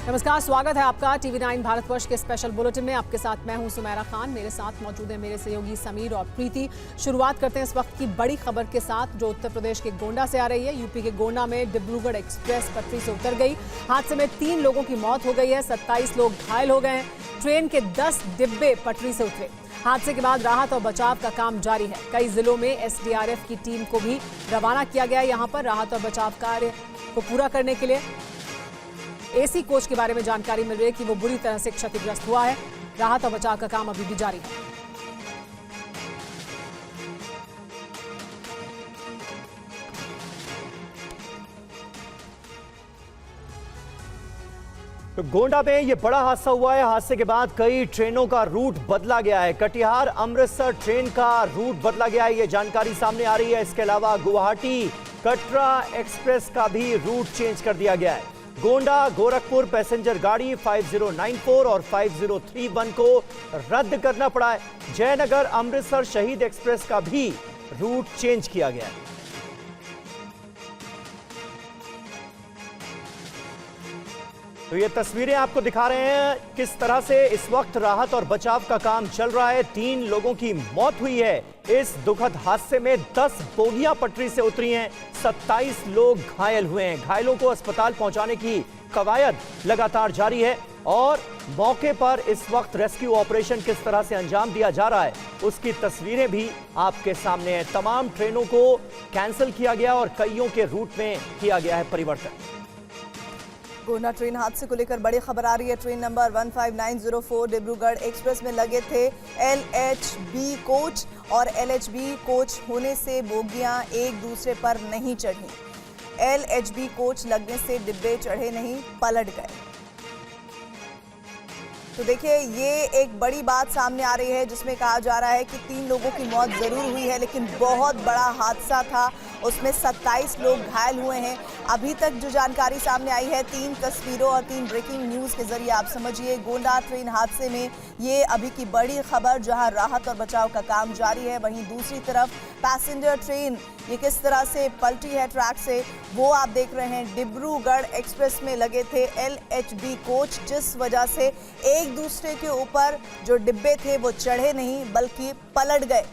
नमस्कार, स्वागत है आपका TV9 भारतवर्ष के स्पेशल बुलेटिन में। आपके साथ मैं हूं सुमेरा खान, मेरे साथ मौजूद है मेरे सहयोगी समीर और प्रीति। शुरुआत करते हैं इस वक्त की बड़ी खबर के साथ जो उत्तर प्रदेश के गोंडा से आ रही है। यूपी के गोंडा में डिब्रूगढ़ एक्सप्रेस पटरी से उतर गई। हादसे में 3 लोगों की मौत हो गई है, 27 लोग घायल हो गए हैं। ट्रेन के 10 डिब्बे पटरी से उतरे। हादसे के बाद राहत और बचाव का काम जारी है। कई जिलों में SDRF की टीम को भी रवाना किया गया है। यहाँ पर राहत और बचाव कार्य को पूरा करने के लिए AC कोच के बारे में जानकारी मिल रही है कि वो बुरी तरह से क्षतिग्रस्त हुआ है। राहत और बचाव का काम अभी भी जारी है। तो गोंडा में ये बड़ा हादसा हुआ है। हादसे के बाद कई ट्रेनों का रूट बदला गया है। कटिहार अमृतसर ट्रेन का रूट बदला गया है, ये जानकारी सामने आ रही है। इसके अलावा गुवाहाटी कटरा एक्सप्रेस का भी रूट चेंज कर दिया गया है। गोंडा गोरखपुर पैसेंजर गाड़ी 5094 और 5031 को रद्द करना पड़ा है। जयनगर अमृतसर शहीद एक्सप्रेस का भी रूट चेंज किया गया है। तो ये तस्वीरें आपको दिखा रहे हैं किस तरह से इस वक्त राहत और बचाव का काम चल रहा है। 3 लोगों की मौत हुई है इस दुखद हादसे में। 10 बोगियां पटरी से उतरी हैं, 27 लोग घायल हुए हैं। घायलों को अस्पताल पहुंचाने की कवायद लगातार जारी है और मौके पर इस वक्त रेस्क्यू ऑपरेशन किस तरह से अंजाम दिया जा रहा है उसकी तस्वीरें भी आपके सामने हैं। तमाम ट्रेनों को कैंसिल किया गया और कईयों के रूट में किया गया है परिवर्तन। गोंडा ट्रेन हादसे को लेकर बड़ी खबर आ रही है। ट्रेन नंबर 15904 डिब्रूगढ़ एक्सप्रेस में लगे थे LHB कोच और LHB कोच होने से बोगियां एक दूसरे पर नहीं चढ़ी। LHB कोच लगने से डिब्बे चढ़े नहीं, पलट गए। तो देखिए, ये एक बड़ी बात सामने आ रही है जिसमें कहा जा रहा है कि 3 लोगों की मौत जरूर हुई है, लेकिन बहुत बड़ा हादसा था, उसमें 27 लोग घायल हुए हैं। अभी तक जो जानकारी सामने आई है 3 तस्वीरों और 3 ब्रेकिंग न्यूज़ के जरिए आप समझिए। गोंडा ट्रेन हादसे में ये अभी की बड़ी खबर, जहां राहत और बचाव का काम जारी है। वहीं दूसरी तरफ पैसेंजर ट्रेन ये किस तरह से पलटी है ट्रैक से, वो आप देख रहे हैं। डिब्रूगढ़ एक्सप्रेस में लगे थे LHB कोच, जिस वजह से एक दूसरे के ऊपर जो डिब्बे थे वो चढ़े नहीं बल्कि पलट गए।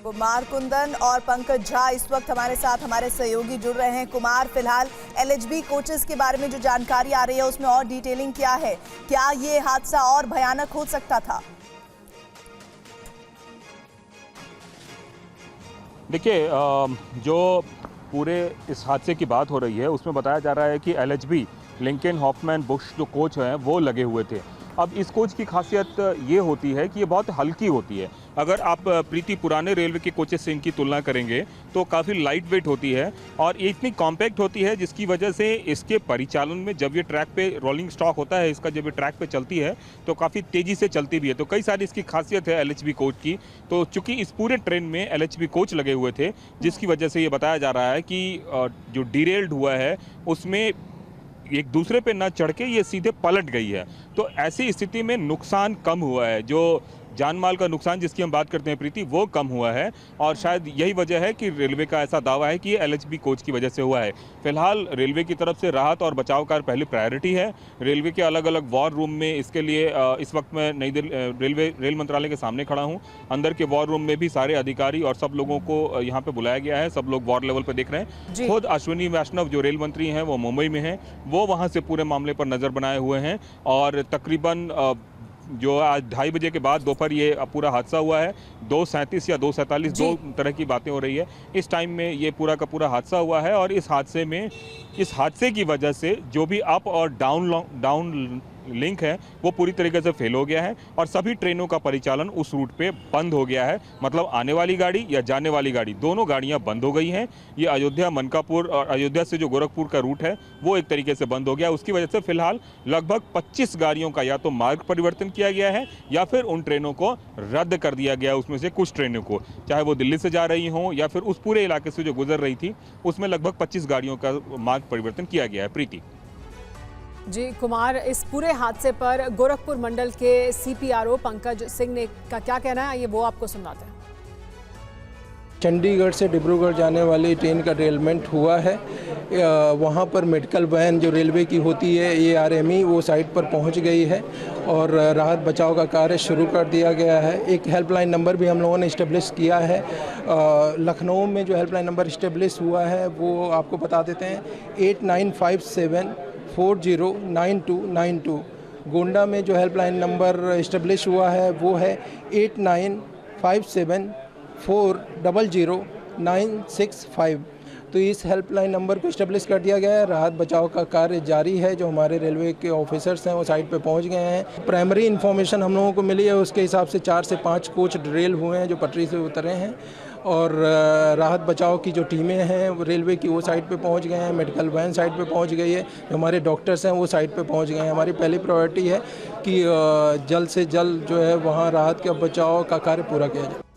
कुमार कुंदन और पंकज झा इस वक्त हमारे साथ हमारे सहयोगी जुड़ रहे हैं। कुमार, फिलहाल LHB कोचेस के बारे में जो जानकारी आ रही है उसमें और डिटेलिंग क्या है? क्या ये हादसा और भयानक हो सकता था? देखिए, जो पूरे इस हादसे की बात हो रही है उसमें बताया जा रहा है कि LHB लिंकन हॉफमैन बुश जो कोच हैं वो लगे हुए थे। अब इस कोच की खासियत ये होती है कि ये बहुत हल्की होती है। अगर आप प्रीति पुराने रेलवे के कोचेस से इनकी तुलना करेंगे तो काफ़ी लाइट वेट होती है और ये इतनी कॉम्पैक्ट होती है जिसकी वजह से इसके परिचालन में जब ये ट्रैक पे रोलिंग स्टॉक होता है इसका, जब ये ट्रैक पे चलती है तो काफ़ी तेज़ी से चलती भी है। तो कई सारी इसकी खासियत है LHB कोच की। तो चूँकि इस पूरे ट्रेन में LHB कोच लगे हुए थे जिसकी वजह से ये बताया जा रहा है कि जो डिरेल्ड हुआ है उसमें एक दूसरे पे न चढ़ के ये सीधे पलट गई है। तो ऐसी स्थिति में नुकसान कम हुआ है, जो जान माल का नुकसान जिसकी हम बात करते हैं प्रीति, वो कम हुआ है। और शायद यही वजह है कि रेलवे का ऐसा दावा है कि ये LHB कोच की वजह से हुआ है। फिलहाल रेलवे की तरफ से राहत और बचाव कार्य पहली प्रायोरिटी है। रेलवे के अलग अलग वॉर रूम में इसके लिए इस वक्त मैं नई दिल्ली रेल मंत्रालय के सामने खड़ा हूँ। अंदर के वॉर रूम में भी सारे अधिकारी और सब लोगों को यहाँ पे बुलाया गया है। सब लोग वॉर लेवल पर देख रहे हैं। खुद अश्विनी वैष्णव जो रेल मंत्री हैं वो मुंबई में हैं, वो वहाँ से पूरे मामले पर नज़र बनाए हुए हैं। और तकरीबन जो आज 2:30 बजे के बाद दोपहर ये पूरा हादसा हुआ है, 2:37 या 2:47 दो तरह की बातें हो रही है। इस टाइम में ये पूरा का पूरा हादसा हुआ है और इस हादसे की वजह से जो भी अप और डाउन लिंक है वो पूरी तरीके से फेल हो गया है और सभी ट्रेनों का परिचालन उस रूट पे बंद हो गया है। मतलब आने वाली गाड़ी या जाने वाली गाड़ी, दोनों गाड़ियां बंद हो गई हैं। ये अयोध्या मनकापुर और अयोध्या से जो गोरखपुर का रूट है वो एक तरीके से बंद हो गया। उसकी वजह से फिलहाल लगभग 25 गाड़ियों का या तो मार्ग परिवर्तन किया गया है या फिर उन ट्रेनों को रद्द कर दिया गया है। उसमें से कुछ ट्रेनों को, चाहे वो दिल्ली से जा रही हों या फिर उस पूरे इलाके से जो गुजर रही थी, उसमें लगभग 25 गाड़ियों का मार्ग परिवर्तन किया गया है। प्रीति जी कुमार, इस पूरे हादसे पर गोरखपुर मंडल के CPRO पंकज सिंह ने का क्या कहना है, ये वो आपको सुनाते हैं। चंडीगढ़ से डिब्रूगढ़ जाने वाली ट्रेन का डेरेलमेंट हुआ है। वहाँ पर मेडिकल वैन जो रेलवे की होती है ARME वो साइट पर पहुँच गई है और राहत बचाव का कार्य शुरू कर दिया गया है। एक हेल्पलाइन नंबर भी हम लोगों ने इस्टेब्लिश किया है। लखनऊ में जो हेल्पलाइन नंबर इस्टेब्लिश हुआ है वो आपको बता देते हैं 8957409292। गोंडा में जो हेल्पलाइन नंबर इस्टेब्लिश हुआ है वो है 8957400965। तो इस हेल्पलाइन नंबर को इस्टेब्लिश कर दिया गया है। राहत बचाव का कार्य जारी है। जो हमारे रेलवे के ऑफिसर्स हैं वो साइट पे पहुंच गए हैं। प्राइमरी इन्फॉर्मेशन हम लोगों को मिली है, उसके हिसाब से 4 से 5 कोच ड्रिल हुए हैं जो पटरी से उतरे हैं और राहत बचाव की जो टीमें हैं वो रेलवे की वो साइट पे पहुंच गए हैं। मेडिकल वैन साइट पे पहुंच गई है। जो हमारे डॉक्टर्स हैं वो साइट पे पहुंच गए हैं। हमारी पहली प्रायोरिटी है कि जल्द से जल्द जो है वहाँ राहत का बचाव का कार्य पूरा किया जाए।